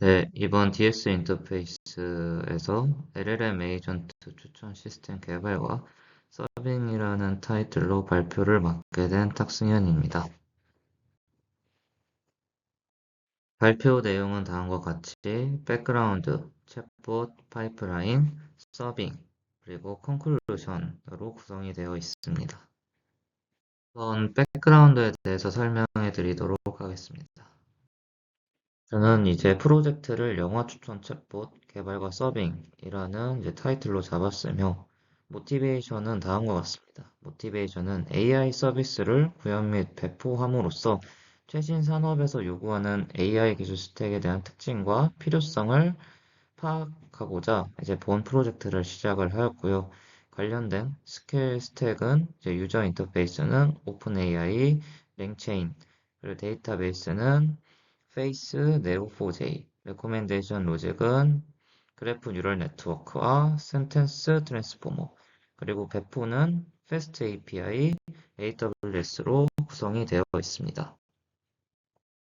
네, 이번 DS 인터페이스에서 LLM 에이전트 추천 시스템 개발과 서빙이라는 타이틀로 발표를 맡게 된 탁승현입니다. 발표 내용은 다음과 같이 백그라운드, 챗봇, 파이프라인, 서빙, 그리고 컨클루션으로 구성이 되어 있습니다. 우선 백그라운드에 대해서 설명해 드리도록 하겠습니다. 저는 이제 프로젝트를 영화 추천 챗봇 개발과 서빙이라는 이제 타이틀로 잡았으며, 모티베이션은 다음과 같습니다. 모티베이션은 AI 서비스를 구현 및 배포함으로써 최신 산업에서 요구하는 AI 기술 스택에 대한 특징과 필요성을 파악하고자 이제 본 프로젝트를 시작을 하였고요. 관련된 스킬 스택은 이제 유저 인터페이스는 오픈 AI, 랭체인, 그리고 데이터베이스는 페이스, 네오4j, 레코멘데이션 로직은 그래프 뉴럴 네트워크와 센텐스 트랜스포머, 그리고 배포는 패스트 API, AWS로 구성이 되어 있습니다.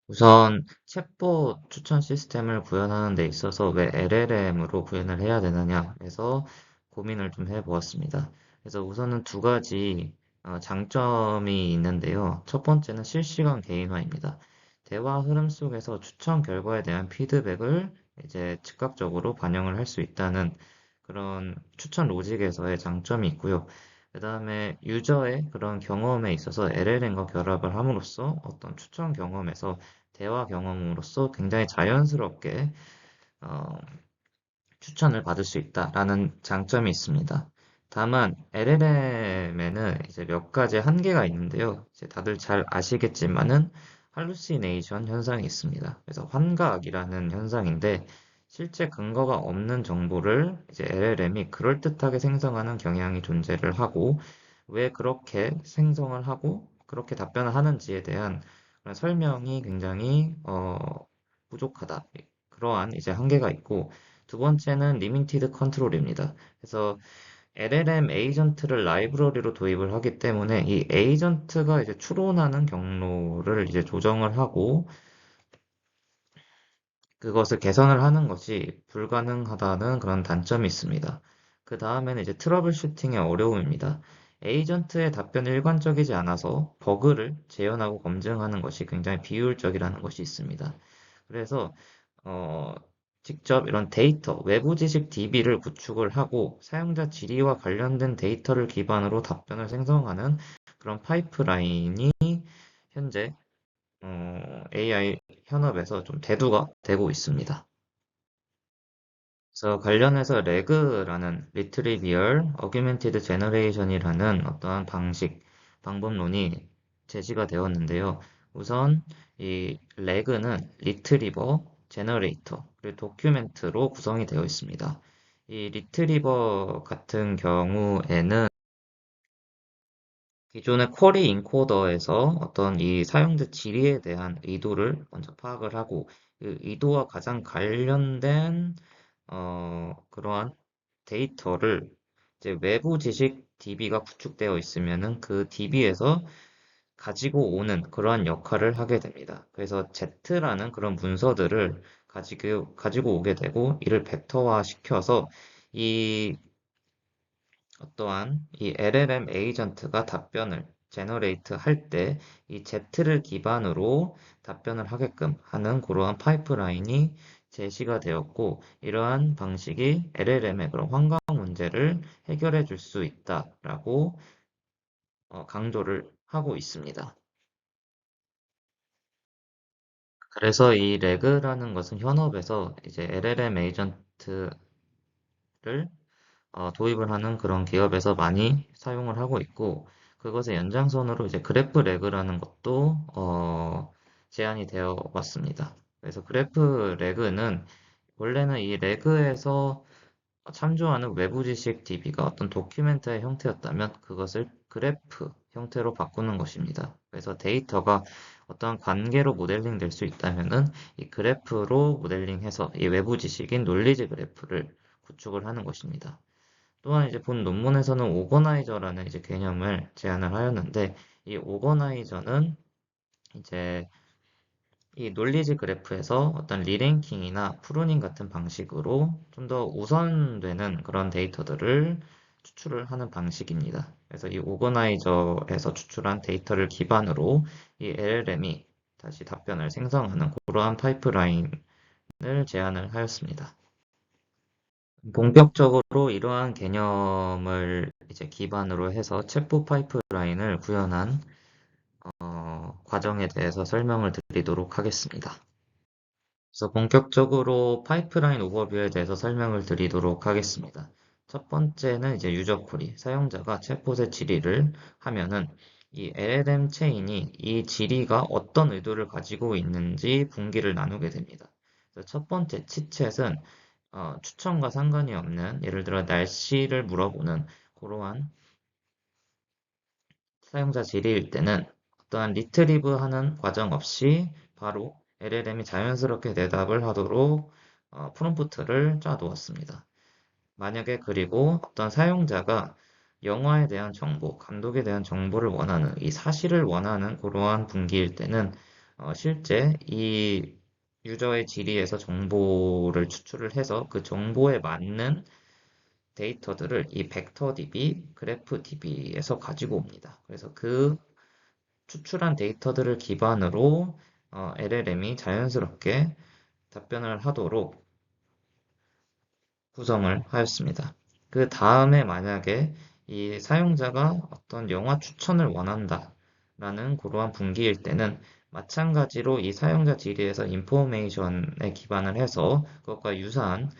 우선 챗봇 추천 시스템을 구현하는 데 있어서 왜 LLM으로 구현을 해야 되느냐 해서 고민을 좀 해보았습니다. 그래서 우선은 두 가지 장점이 있는데요. 첫 번째는 실시간 개인화입니다. 대화 흐름 속에서 추천 결과에 대한 피드백을 이제 즉각적으로 반영을 할 수 있다는 그런 추천 로직에서의 장점이 있고요. 그 다음에 유저의 그런 경험에 있어서 LLM과 결합을 함으로써 어떤 추천 경험에서 대화 경험으로써 굉장히 자연스럽게 어, 추천을 받을 수 있다라는 장점이 있습니다. 다만 LLM에는 이제 몇 가지 한계가 있는데요. 이제 다들 잘 아시겠지만은 할루시네이션 현상이 있습니다. 그래서 환각이라는 현상인데 실제 근거가 없는 정보를 이제 LLM이 그럴듯하게 생성하는 경향이 존재를 하고 왜 그렇게 생성을 하고 그렇게 답변을 하는지에 대한 그런 설명이 굉장히 부족하다. 그러한 이제 한계가 있고 두 번째는 리미티드 컨트롤입니다. 그래서 LLM 에이전트를 라이브러리로 도입을 하기 때문에 이 에이전트가 이제 추론하는 경로를 이제 조정을 하고 그것을 개선을 하는 것이 불가능하다는 그런 단점이 있습니다. 그 다음에는 이제 트러블 슈팅의 어려움입니다. 에이전트의 답변이 일관적이지 않아서 버그를 재현하고 검증하는 것이 굉장히 비효율적이라는 것이 있습니다. 그래서 어, 직접 이런 데이터, 외부 지식 DB를 구축을 하고 사용자 질의와 관련된 데이터를 기반으로 답변을 생성하는 그런 파이프라인이 현재 AI 현업에서 좀 대두가 되고 있습니다. 그래서 관련해서 레그라는 리트리비얼 어규멘티드 제너레이션이라는 어떠한 방법론이 제시가 되었는데요. 우선 이 레그는 리트리버, 제너레이터, 그리고 도큐멘트로 구성이 되어 있습니다. 이 리트리버 같은 경우에는 기존의 쿼리 인코더에서 어떤 이 사용자 질의에 대한 의도를 먼저 파악을 하고 그 의도와 가장 관련된 그러한 데이터를 이제 외부 지식 DB가 구축되어 있으면은 그 DB에서 가지고 오는 그러한 역할을 하게 됩니다. 그래서 Z라는 그런 문서들을 가지고 오게 되고 이를 벡터화 시켜서 이 어떠한 이 LLM 에이전트가 답변을 제너레이트 할 때 이 Z를 기반으로 답변을 하게끔 하는 그러한 파이프라인이 제시가 되었고 이러한 방식이 LLM의 그런 환경 문제를 해결해 줄 수 있다라고 강조를 하고 있습니다. 그래서 이 레그라는 것은 현업에서 이제 LLM 에이전트를 도입을 하는 그런 기업에서 많이 사용을 하고 있고, 그것의 연장선으로 이제 그래프 레그라는 것도, 제안이 되어 왔습니다. 그래서 그래프 레그는, 원래는 이 레그에서 참조하는 외부 지식 DB가 어떤 도큐멘트의 형태였다면, 그것을 그래프 형태로 바꾸는 것입니다. 그래서 데이터가 어떤 관계로 모델링 될 수 있다면은, 이 그래프로 모델링해서 이 외부 지식인 논리지 그래프를 구축을 하는 것입니다. 또한 이제 본 논문에서는 오거나이저라는 이제 개념을 제안을 하였는데 이 오거나이저는 이제 이 논리지 그래프에서 어떤 리랭킹이나 프루닝 같은 방식으로 좀 더 우선되는 그런 데이터들을 추출을 하는 방식입니다. 그래서 이 오거나이저에서 추출한 데이터를 기반으로 이 LLM이 다시 답변을 생성하는 그러한 파이프라인을 제안을 하였습니다. 본격적으로 이러한 개념을 이제 기반으로 해서 챗봇 파이프라인을 구현한 과정에 대해서 설명을 드리도록 하겠습니다. 그래서 본격적으로 파이프라인 오버뷰에 대해서 설명을 드리도록 하겠습니다. 첫 번째는 이제 유저 쿼리, 사용자가 챗봇의 질의를 하면은 이 LLM 체인이 이 질의가 어떤 의도를 가지고 있는지 분기를 나누게 됩니다. 그래서 첫 번째 치챗은 추천과 상관이 없는 예를 들어 날씨를 물어보는 그러한 사용자 질의일 때는 어떠한 리트리브 하는 과정 없이 바로 LLM이 자연스럽게 대답을 하도록 프롬프트를 짜 두었습니다. 만약에 그리고 어떤 사용자가 영화에 대한 정보, 감독에 대한 정보를 원하는, 이 사실을 원하는 그러한 분기일 때는 실제 이 유저의 질의에서 정보를 추출을 해서 그 정보에 맞는 데이터들을 이 벡터 DB, 그래프 DB에서 가지고 옵니다. 그래서 그 추출한 데이터들을 기반으로 LLM이 자연스럽게 답변을 하도록 구성을 하였습니다. 그 다음에 만약에 이 사용자가 어떤 영화 추천을 원한다 라는 그러한 분기일 때는 마찬가지로 이 사용자 질의에서 인포메이션에 기반을 해서 그것과 유사한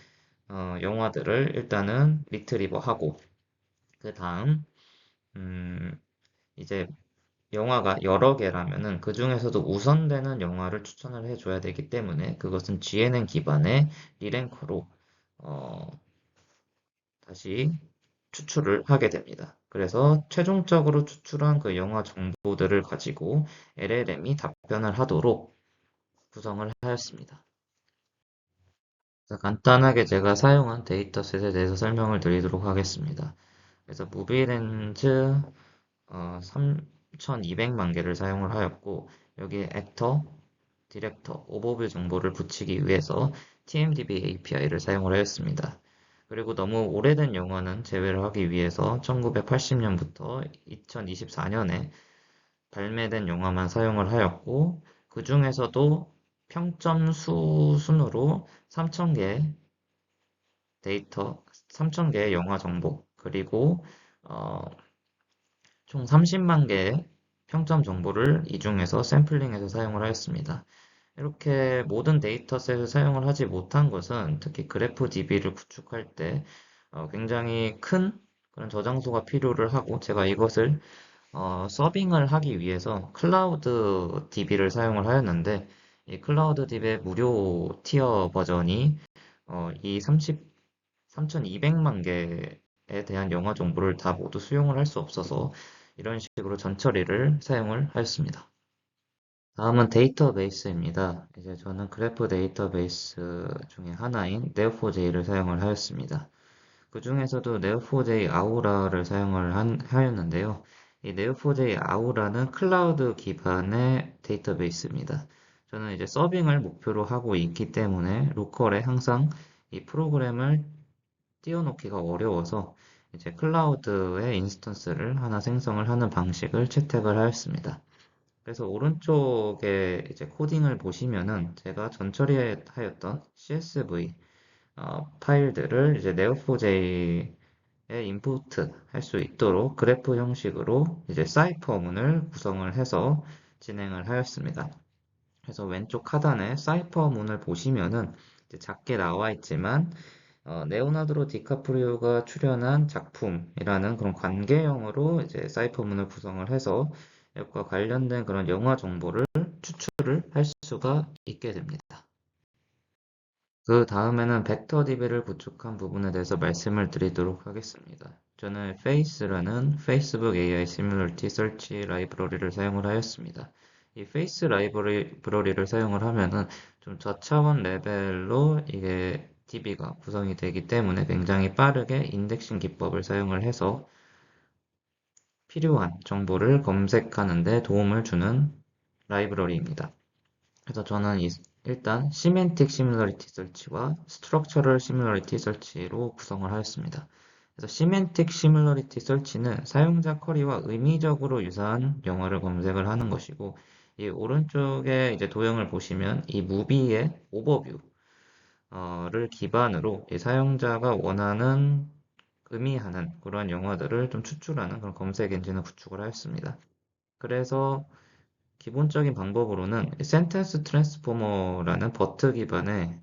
영화들을 일단은 리트리버하고 그 다음 이제 영화가 여러 개라면은 그 중에서도 우선되는 영화를 추천을 해줘야 되기 때문에 그것은 GNN 기반의 리랭커로 어, 다시 추출을 하게 됩니다. 그래서 최종적으로 추출한 그 영화 정보들을 가지고 LLM이 답변을 하도록 구성을 하였습니다. 간단하게 제가 사용한 데이터셋에 대해서 설명을 드리도록 하겠습니다. 그래서 무비렌즈 3,200만 개를 사용을 하였고 여기에 액터, 디렉터, 오버뷰 정보를 붙이기 위해서 TMDB API를 사용을 하였습니다. 그리고 너무 오래된 영화는 제외를 하기 위해서 1980년부터 2024년에 발매된 영화만 사용을 하였고 그 중에서도 평점 순으로 3,000개 데이터, 3,000개의 영화 정보 그리고 어, 총 30만 개의 평점 정보를 이 중에서 샘플링해서 사용을 하였습니다. 이렇게 모든 데이터셋을 사용을 하지 못한 것은 특히 그래프 DB를 구축할 때 굉장히 큰 그런 저장소가 필요를 하고 제가 이것을 서빙을 하기 위해서 클라우드 DB를 사용을 하였는데 이 클라우드 DB의 무료 티어 버전이 이 3,200만 개에 대한 영화 정보를 다 모두 수용을 할 수 없어서 이런 식으로 전처리를 사용을 하였습니다. 다음은 데이터베이스입니다. 이제 저는 그래프 데이터베이스 중에 하나인 네오4j를 사용을 하였습니다. 그 중에서도 네오4j 아우라를 사용을 하였는데요. 이 네오4j 아우라는 클라우드 기반의 데이터베이스입니다. 저는 이제 서빙을 목표로 하고 있기 때문에 로컬에 항상 이 프로그램을 띄워놓기가 어려워서 이제 클라우드의 인스턴스를 하나 생성을 하는 방식을 채택을 하였습니다. 그래서 오른쪽에 이제 코딩을 보시면은 제가 전처리하였던 CSV 파일들을 이제 neo4j에 인포트 할 수 있도록 그래프 형식으로 이제 사이퍼문을 구성을 해서 진행을 하였습니다. 그래서 왼쪽 하단에 사이퍼문을 보시면은 이제 작게 나와 있지만 레오나르도 디카프리오가 출연한 작품이라는 그런 관계형으로 이제 사이퍼문을 구성을 해서 이것과 관련된 그런 영화 정보를 추출을 할 수가 있게 됩니다. 그 다음에는 벡터 DB를 구축한 부분에 대해서 말씀을 드리도록 하겠습니다. 저는 페이스라는 페이스북 AI 시뮬러티 설치 라이브러리를 사용을 하였습니다. 이 페이스 라이브러리를 사용을 하면은 좀 저차원 레벨로 이게 DB가 구성이 되기 때문에 굉장히 빠르게 인덱싱 기법을 사용을 해서 필요한 정보를 검색하는 데 도움을 주는 라이브러리입니다. 그래서 저는 일단 시멘틱 시뮬러리티 설치와 스트럭처럴 시뮬러리티 설치로 구성을 하였습니다. 그래서 시멘틱 시뮬러리티 설치는 사용자 쿼리와 의미적으로 유사한 영어를 검색을 하는 것이고, 이 오른쪽에 이제 도형을 보시면 이 무비의 오버뷰를 기반으로 이 사용자가 원하는 의미하는 그런 영어들을 좀 추출하는 그런 검색 엔진을 구축을 하였습니다. 그래서 기본적인 방법으로는 센텐스 트랜스포머라는 버트 기반의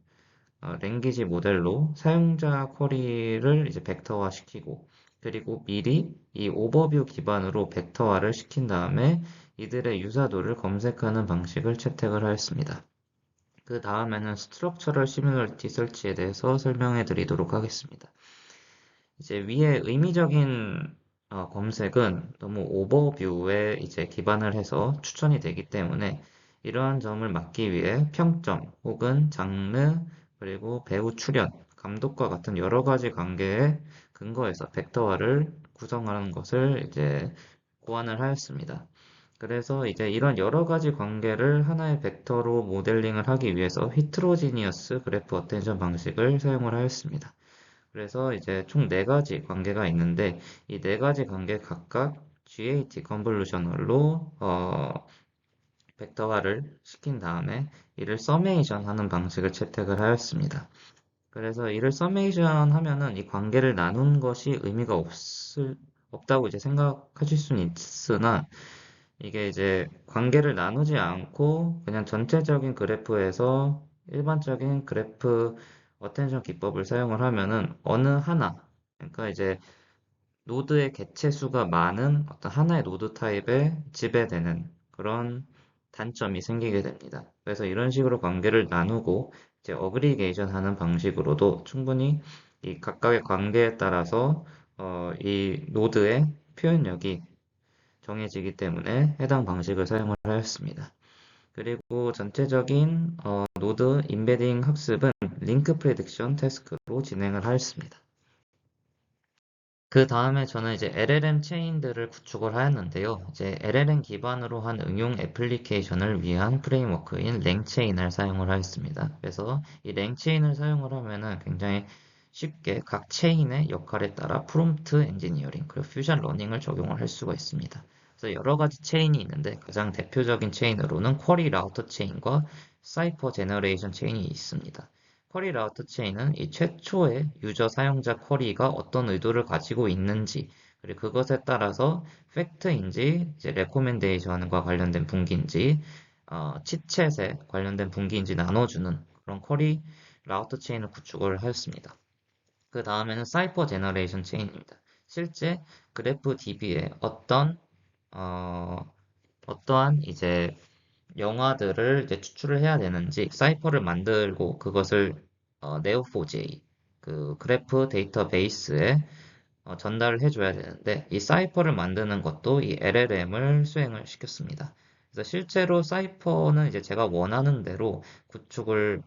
랭귀지 모델로 사용자 쿼리를 이제 벡터화 시키고, 그리고 미리 이 오버뷰 기반으로 벡터화를 시킨 다음에 이들의 유사도를 검색하는 방식을 채택을 하였습니다. 그 다음에는 스트럭처럴 시뮬러리티 설치에 대해서 설명해 드리도록 하겠습니다. 이제 위에 의미적인 검색은 너무 오버뷰에 이제 기반을 해서 추천이 되기 때문에 이러한 점을 막기 위해 평점 혹은 장르 그리고 배우 출연, 감독과 같은 여러 가지 관계에 근거해서 벡터화를 구성하는 것을 이제 고안을 하였습니다. 그래서 이제 이런 여러 가지 관계를 하나의 벡터로 모델링을 하기 위해서 히트로지니어스 그래프 어텐션 방식을 사용을 하였습니다. 그래서 이제 총 네 가지 관계가 있는데 이 네 가지 관계 각각 GAT 컨볼루셔널로 벡터화를 시킨 다음에 이를 서메이션 하는 방식을 채택을 하였습니다. 그래서 이를 서메이션 하면은 이 관계를 나눈 것이 의미가 없다고 이제 생각하실 수는 있으나, 이게 이제 관계를 나누지 않고 그냥 전체적인 그래프에서 일반적인 그래프 어텐션 기법을 사용을 하면은 어느 하나, 그러니까 이제 노드의 개체 수가 많은 어떤 하나의 노드 타입에 지배되는 그런 단점이 생기게 됩니다. 그래서 이런 식으로 관계를 나누고 이제 어그리게이션 하는 방식으로도 충분히 이 각각의 관계에 따라서 이 노드의 표현력이 정해지기 때문에 해당 방식을 사용을 하였습니다. 그리고 전체적인 노드 임베딩 학습은 링크 프레딕션 태스크로 진행을 하였습니다. 그 다음에 저는 이제 LLM 체인들을 구축을 하였는데요. 이제 LLM 기반으로 한 응용 애플리케이션을 위한 프레임워크인 랭체인을 사용을 하였습니다. 그래서 이 랭체인을 사용을 하면은 굉장히 쉽게 각 체인의 역할에 따라 프롬프트 엔지니어링 그리고 퓨전 러닝을 적용을 할 수가 있습니다. 그래서 여러 가지 체인이 있는데 가장 대표적인 체인으로는 쿼리 라우터 체인과 사이퍼 제너레이션 체인이 있습니다. 쿼리 라우터 체인은 이 최초의 유저 사용자 쿼리가 어떤 의도를 가지고 있는지, 그리고 그것에 따라서 팩트인지, 이제 레코멘데이션과 관련된 분기인지, 치챗에 관련된 분기인지 나눠주는 그런 쿼리 라우터 체인을 구축을 하였습니다. 그 다음에는 사이퍼 제너레이션 체인입니다. 실제 그래프 DB에 어, 어떠한 이제 영화들을 이제 추출을 해야 되는지 사이퍼를 만들고 그것을 네오4j 그 그래프 데이터베이스에 전달을 해줘야 되는데 이 사이퍼를 만드는 것도 이 LLM을 수행을 시켰습니다. 그래서 실제로 사이퍼는 이제 제가 원하는 대로 구축을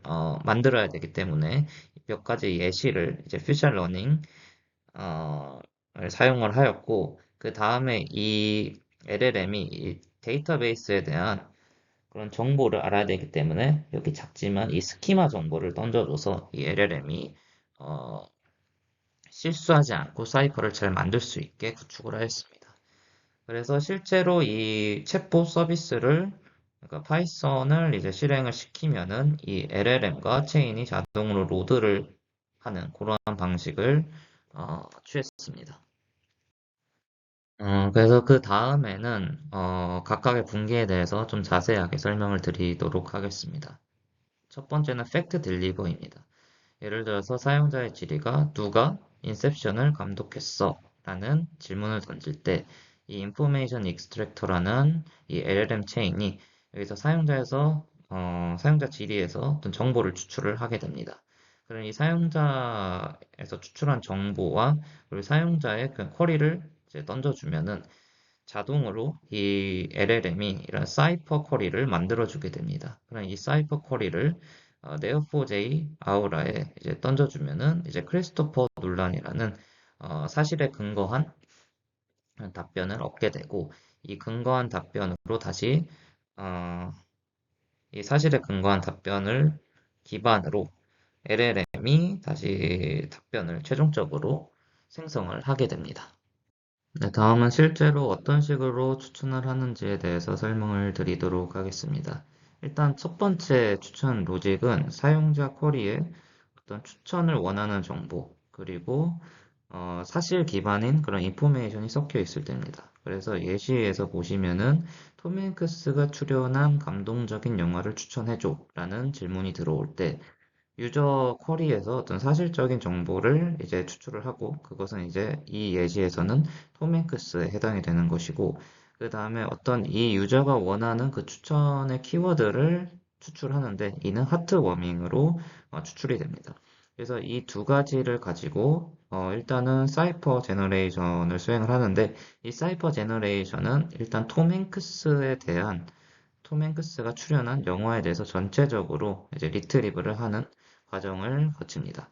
만들어야 되기 때문에 몇 가지 예시를 이제 퓨전 러닝 을 사용을 하였고, 그 다음에 이 LLM이 이 데이터베이스에 대한 그런 정보를 알아야 되기 때문에 여기 작지만 이 스키마 정보를 던져줘서 이 LLM이 실수하지 않고 사이퍼를 잘 만들 수 있게 구축을 하였습니다. 그래서 실제로 이 챗봇 서비스를 그러니까 파이썬을 이제 실행을 시키면은 이 LLM과 체인이 자동으로 로드를 하는 그러한 방식을 취했습니다. 그래서 그 다음에는 각각의 분기에 대해서 좀 자세하게 설명을 드리도록 하겠습니다. 첫 번째는 팩트 딜리버입니다. 예를 들어서 사용자의 질의가 누가 인셉션을 감독했어? 라는 질문을 던질 때 이 인포메이션 익스트랙터라는 이 LLM 체인이 여기서 사용자 질의에서 어떤 정보를 추출을 하게 됩니다. 그럼 이 사용자에서 추출한 정보와 그리고 사용자의 그 쿼리를 이제 던져주면은 자동으로 이 LLM이 이런 사이퍼 쿼리를 만들어주게 됩니다. 그럼 이 사이퍼 쿼리를 네오4j 아우라에 이제 던져주면은 이제 크리스토퍼 논란이라는 사실에 근거한 답변을 얻게 되고 이 근거한 답변으로 다시 어, 이 사실에 근거한 답변을 기반으로 LLM이 다시 답변을 최종적으로 생성을 하게 됩니다. 네, 다음은 실제로 어떤 식으로 추천을 하는지에 대해서 설명을 드리도록 하겠습니다. 일단 첫 번째 추천 로직은 사용자 쿼리에 어떤 추천을 원하는 정보, 그리고 사실 기반인 그런 인포메이션이 섞여 있을 때입니다. 그래서 예시에서 보시면은 톰 행크스가 출연한 감동적인 영화를 추천해줘 라는 질문이 들어올 때 유저 쿼리에서 어떤 사실적인 정보를 이제 추출을 하고 그것은 이제 이 예시에서는 톰 행크스에 해당이 되는 것이고 그 다음에 어떤 이 유저가 원하는 그 추천의 키워드를 추출하는데 이는 하트워밍으로 추출이 됩니다. 그래서 이 두 가지를 가지고 일단은 사이퍼 제너레이션을 수행을 하는데 이 사이퍼 제너레이션은 일단 톰 행크스가 출연한 영화에 대해서 전체적으로 이제 리트리브를 하는 과정을 거칩니다.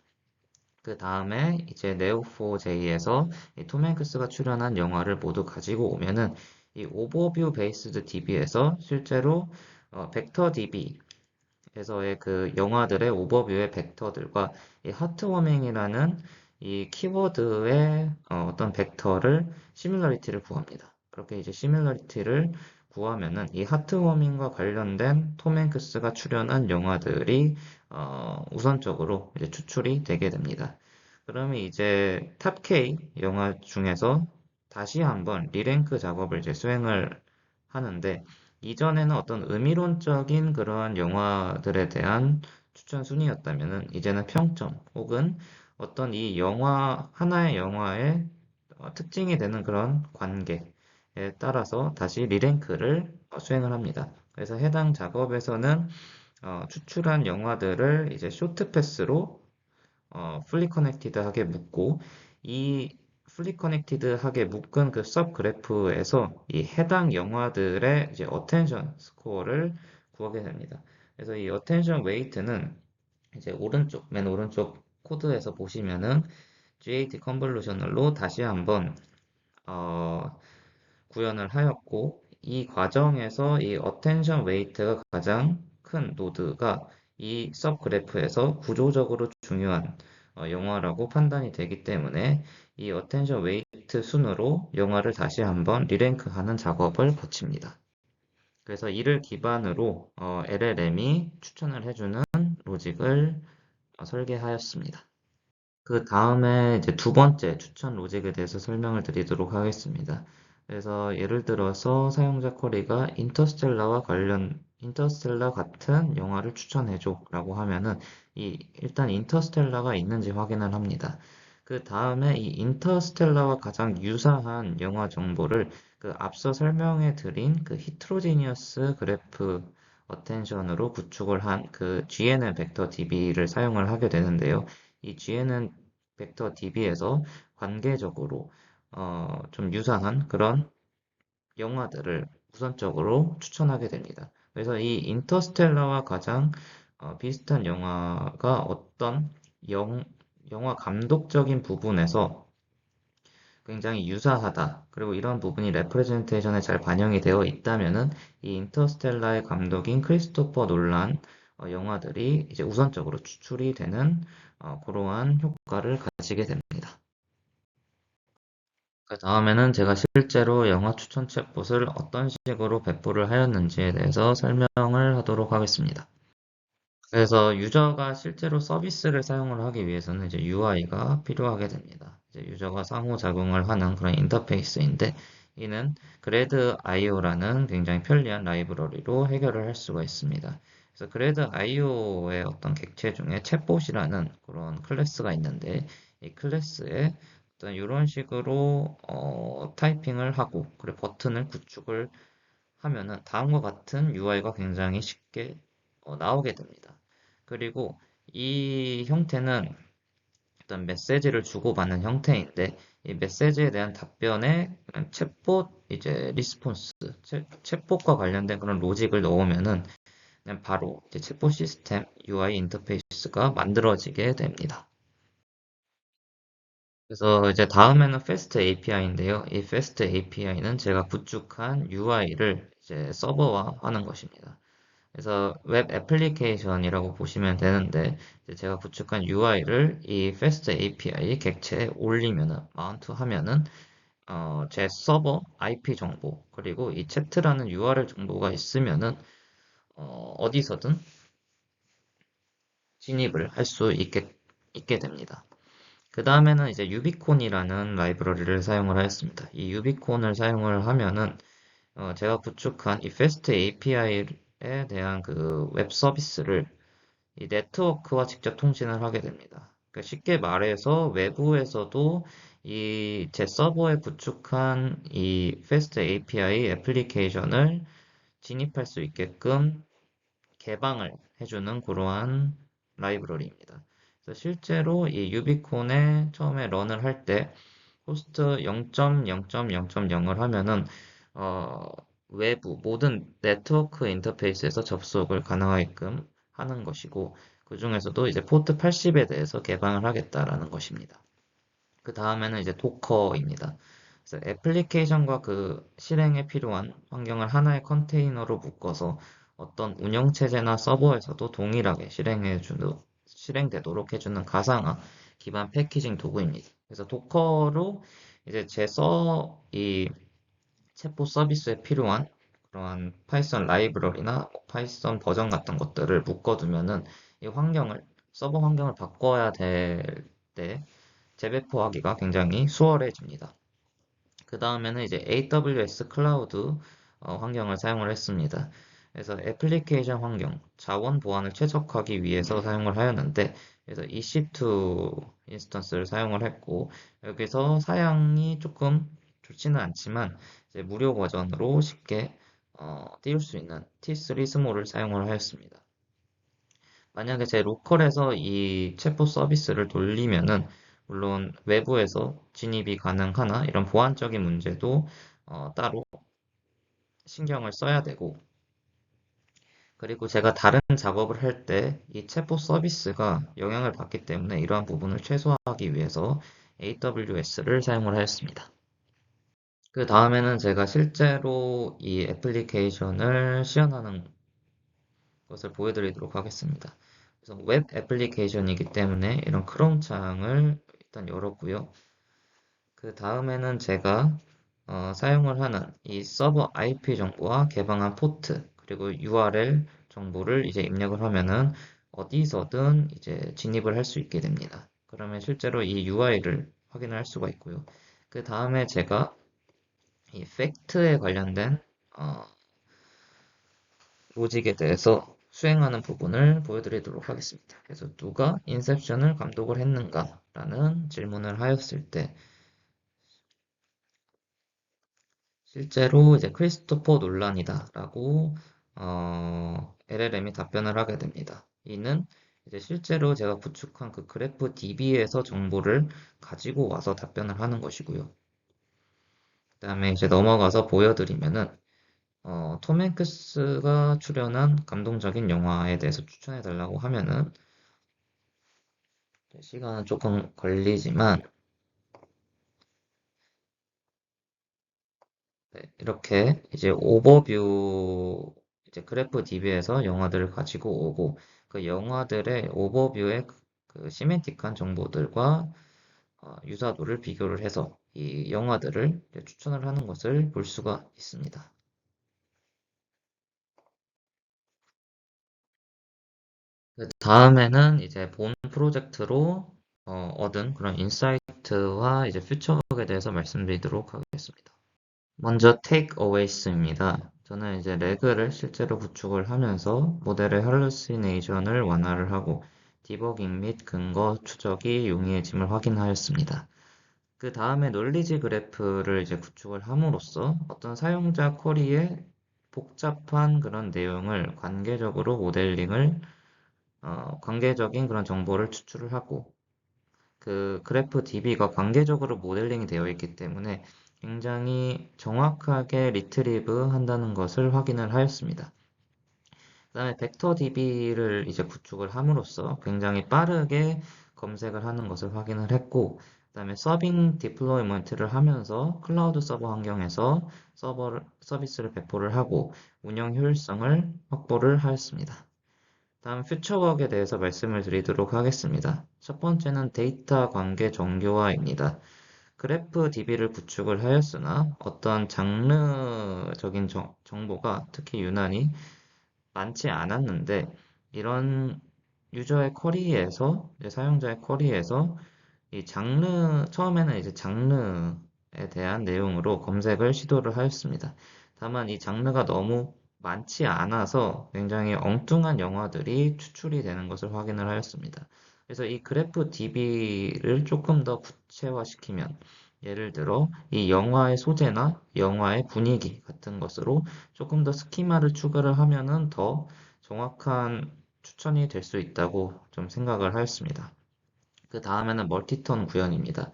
그 다음에 이제 네오4j에서 톰 행크스가 출연한 영화를 모두 가지고 오면은 이 오버뷰 베이스드 DB에서 실제로 벡터 DB에서의 그 영화들의 오버뷰의 벡터들과 이 하트워밍이라는 이 키워드의 어떤 벡터를 시뮬러리티를 구합니다. 그렇게 이제 시뮬러리티를 구하면은 이 하트워밍과 관련된 톰 행크스가 출연한 영화들이 우선적으로 이제 추출이 되게 됩니다. 그러면 이제 탑 K 영화 중에서 다시 한번 리랭크 작업을 이제 수행을 하는데 이전에는 어떤 의미론적인 그러한 영화들에 대한 추천 순위였다면은 이제는 평점 혹은 어떤 이 영화 하나의 영화의 특징이 되는 그런 관계에 따라서 다시 리랭크를 수행을 합니다. 그래서 해당 작업에서는 추출한 영화들을 이제 쇼트 패스로 풀리 커넥티드하게 묶고 이 풀리 커넥티드하게 묶은 그 서브 그래프에서 이 해당 영화들의 이제 어텐션 스코어를 구하게 됩니다. 그래서 이 어텐션 웨이트는 이제 맨 오른쪽 코드에서 보시면은 GAT 컨볼루셔널로 다시 한번 어, 구현을 하였고 이 과정에서 이 어텐션 웨이트가 가장 큰 노드가 이 서브 그래프에서 구조적으로 중요한 영화라고 판단이 되기 때문에 이 어텐션 웨이트 순으로 영화를 다시 한번 리랭크하는 작업을 거칩니다. 그래서 이를 기반으로 LLM이 추천을 해주는 로직을 설계하였습니다. 그 다음에 이제 두 번째 추천 로직에 대해서 설명을 드리도록 하겠습니다. 그래서 예를 들어서 사용자 쿼리가 인터스텔라 같은 영화를 추천해줘 라고 하면은 일단 인터스텔라가 있는지 확인을 합니다. 그 다음에 이 인터스텔라와 가장 유사한 영화 정보를 그 앞서 설명해 드린 그 히트로지니어스 그래프 어텐션으로 구축을 한 그 GNN 벡터 DB를 사용을 하게 되는데요. 이 GNN 벡터 DB에서 관계적으로 좀 유사한 그런 영화들을 우선적으로 추천하게 됩니다. 그래서 이 인터스텔라와 가장 비슷한 영화가 어떤 영화 감독적인 부분에서 굉장히 유사하다. 그리고 이런 부분이 레프레젠테이션에 잘 반영이 되어 있다면은 이 인터스텔라의 감독인 크리스토퍼 놀란 영화들이 이제 우선적으로 추출이 되는 그러한 효과를 가지게 됩니다. 그 다음에는 제가 실제로 영화 추천 챗봇을 어떤 식으로 배포를 하였는지에 대해서 설명을 하도록 하겠습니다. 그래서 유저가 실제로 서비스를 사용을 하기 위해서는 이제 UI가 필요하게 됩니다. 이제 유저가 상호작용을 하는 그런 인터페이스인데 이는 그래드.io라는 굉장히 편리한 라이브러리로 해결을 할 수가 있습니다. 그래서 그래드.io의 어떤 객체 중에 챗봇이라는 그런 클래스가 있는데 이 클래스에 어떤 이런 식으로 타이핑을 하고 그리고 버튼을 구축을 하면은 다음과 같은 UI가 굉장히 쉽게 나오게 됩니다. 그리고 이 형태는 어떤 메시지를 주고받는 형태인데 이 메시지에 대한 답변에 챗봇 이제 리스폰스 챗봇과 관련된 그런 로직을 넣으면은 그냥 바로 이제 챗봇 시스템 UI 인터페이스가 만들어지게 됩니다. 그래서 이제 다음에는 FAST API인데요. 이 FAST API는 제가 구축한 UI를 이제 서버화하는 것입니다. 그래서 웹 애플리케이션이라고 보시면 되는데 이제 제가 구축한 UI를 이 FAST API 객체에 올리면은 마운트 하면은 제 서버 IP 정보 그리고 이 채트라는 URL 정보가 있으면은 어디서든 진입을 할 수 있게 됩니다. 그 다음에는 이제 유비콘이라는 라이브러리를 사용을 하였습니다. 이 유비콘을 사용을 하면은 제가 구축한 이 FAST API에 대한 그 웹 서비스를 이 네트워크와 직접 통신을 하게 됩니다. 그러니까 쉽게 말해서 외부에서도 이 제 서버에 구축한 이 FAST API 애플리케이션을 진입할 수 있게끔 개방을 해주는 그러한 라이브러리입니다. 그래서 실제로 이 유비콘에 처음에 런을 할 때 호스트 0.0.0.0을 하면은 어, 외부 모든 네트워크 인터페이스에서 접속을 가능하게끔 하는 것이고 그 중에서도 이제 포트 80에 대해서 개방을 하겠다라는 것입니다. 그 다음에는 이제 도커입니다. 그래서 애플리케이션과 그 실행에 필요한 환경을 하나의 컨테이너로 묶어서 어떤 운영체제나 서버에서도 동일하게 실행되도록 해주는 가상화 기반 패키징 도구입니다. 그래서 도커로 이제 이 챗봇 서비스에 필요한 그러한 파이썬 라이브러리나 파이썬 버전 같은 것들을 묶어두면은 이 서버 환경을 바꿔야 될 때 재배포하기가 굉장히 수월해집니다. 그 다음에는 이제 AWS 클라우드 환경을 사용을 했습니다. 그래서 애플리케이션 환경, 자원 보안을 최적화하기 위해서 사용을 하였는데, 그래서 EC2 인스턴스를 사용을 했고, 여기서 사양이 조금 좋지는 않지만, 이제 무료 버전으로 쉽게 띄울 수 있는 T3 스몰을 사용을 하였습니다. 만약에 제 로컬에서 이 챗봇 서비스를 돌리면은 물론 외부에서 진입이 가능하나 이런 보안적인 문제도 따로 신경을 써야 되고 그리고 제가 다른 작업을 할 때 이 챗봇 서비스가 영향을 받기 때문에 이러한 부분을 최소화하기 위해서 AWS를 사용을 하였습니다. 그 다음에는 제가 실제로 이 애플리케이션을 시연하는 것을 보여드리도록 하겠습니다. 그래서 웹 애플리케이션이기 때문에 이런 크롬 창을 일단 열었고요. 그 다음에는 제가 사용을 하는 이 서버 IP 정보와 개방한 포트 그리고 URL 정보를 이제 입력을 하면은 어디서든 이제 진입을 할 수 있게 됩니다. 그러면 실제로 이 UI를 확인을 할 수가 있고요. 그 다음에 제가 이 팩트에 관련된 어, 로직에 대해서 수행하는 부분을 보여드리도록 하겠습니다. 그래서 누가 인셉션을 감독을 했는가라는 질문을 하였을 때 실제로 이제 크리스토퍼 놀란이다라고 LLM이 답변을 하게 됩니다. 이는 이제 실제로 제가 구축한 그 그래프 DB에서 정보를 가지고 와서 답변을 하는 것이고요. 그다음에 이제 넘어가서 보여드리면은 톰 행크스가 출연한 감동적인 영화에 대해서 추천해 달라고 하면은 시간은 조금 걸리지만 네, 이렇게 이제 오버뷰 이제 그래프 DB에서 영화들을 가지고 오고 그 영화들의 오버뷰의 그 시멘틱한 정보들과 유사도를 비교를 해서 이 영화들을 이제 추천을 하는 것을 볼 수가 있습니다. 그 다음에는 이제 본 프로젝트로 얻은 그런 인사이트와 이제 퓨처work에 대해서 말씀드리도록 하겠습니다. 먼저 takeaways입니다. 저는 이제 레그를 실제로 구축을 하면서 모델의 할루시네이션을 완화를 하고 디버깅 및 근거 추적이 용이해짐을 확인하였습니다. 그 다음에 논리지 그래프를 이제 구축을 함으로써 어떤 사용자 쿼리의 복잡한 그런 내용을 관계적인 그런 정보를 추출을 하고 그 그래프 DB가 관계적으로 모델링이 되어 있기 때문에 굉장히 정확하게 리트리브 한다는 것을 확인을 하였습니다. 그다음에 벡터 DB를 이제 구축을 함으로써 굉장히 빠르게 검색을 하는 것을 확인을 했고, 그다음에 서빙 디플로이먼트를 하면서 클라우드 서버 환경에서 서비스를 배포를 하고 운영 효율성을 확보를 하였습니다. 다음 퓨처웍에 대해서 말씀을 드리도록 하겠습니다. 첫 번째는 데이터 관계 정교화입니다. 그래프 DB를 구축을 하였으나 어떤 장르적인 정보가 특히 유난히 많지 않았는데 이런 유저의 쿼리에서 사용자의 쿼리에서 이 처음에는 이제 장르에 대한 내용으로 검색을 시도를 하였습니다. 다만 이 장르가 너무 많지 않아서 굉장히 엉뚱한 영화들이 추출이 되는 것을 확인을 하였습니다. 그래서 이 그래프 DB를 조금 더 구체화시키면, 예를 들어 이 영화의 소재나 영화의 분위기 같은 것으로 조금 더 스키마를 추가를 하면은 더 정확한 추천이 될 수 있다고 좀 생각을 하였습니다. 그 다음에는 멀티턴 구현입니다.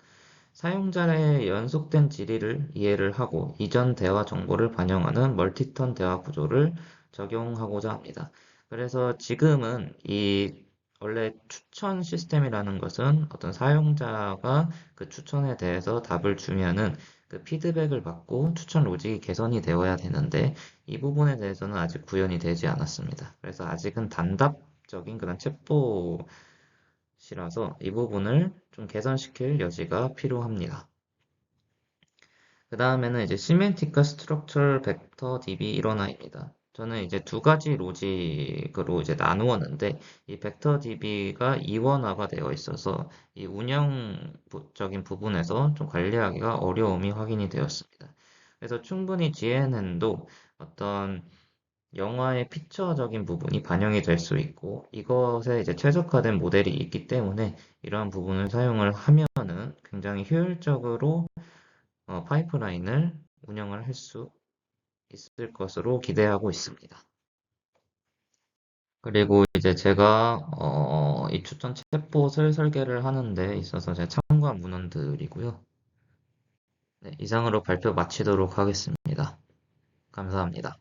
사용자의 연속된 질의를 이해를 하고 이전 대화 정보를 반영하는 멀티턴 대화 구조를 적용하고자 합니다. 그래서 지금은 원래 추천 시스템이라는 것은 어떤 사용자가 그 추천에 대해서 답을 주면은 그 피드백을 받고 추천 로직이 개선이 되어야 되는데 이 부분에 대해서는 아직 구현이 되지 않았습니다. 그래서 아직은 단답적인 그런 챗봇 이라서 이 부분을 좀 개선시킬 여지가 필요합니다. 그 다음에는 이제 시멘틱과 스트럭처럴 벡터 DB 일원화입니다. 저는 이제 두 가지 로직으로 이제 나누었는데 이 벡터 DB가 이원화가 되어 있어서 이 운영적인 부분에서 좀 관리하기가 어려움이 확인이 되었습니다. 그래서 충분히 GNN도 어떤 영화의 피처적인 부분이 반영이 될 수 있고 이것에 이제 최적화된 모델이 있기 때문에 이러한 부분을 사용을 하면은 굉장히 효율적으로 파이프라인을 운영을 할 수 있을 것으로 기대하고 있습니다. 그리고 이제 제가 이 추천 챗봇을 설계를 하는 데 있어서 제가 참고한 문헌들이고요. 네, 이상으로 발표 마치도록 하겠습니다. 감사합니다.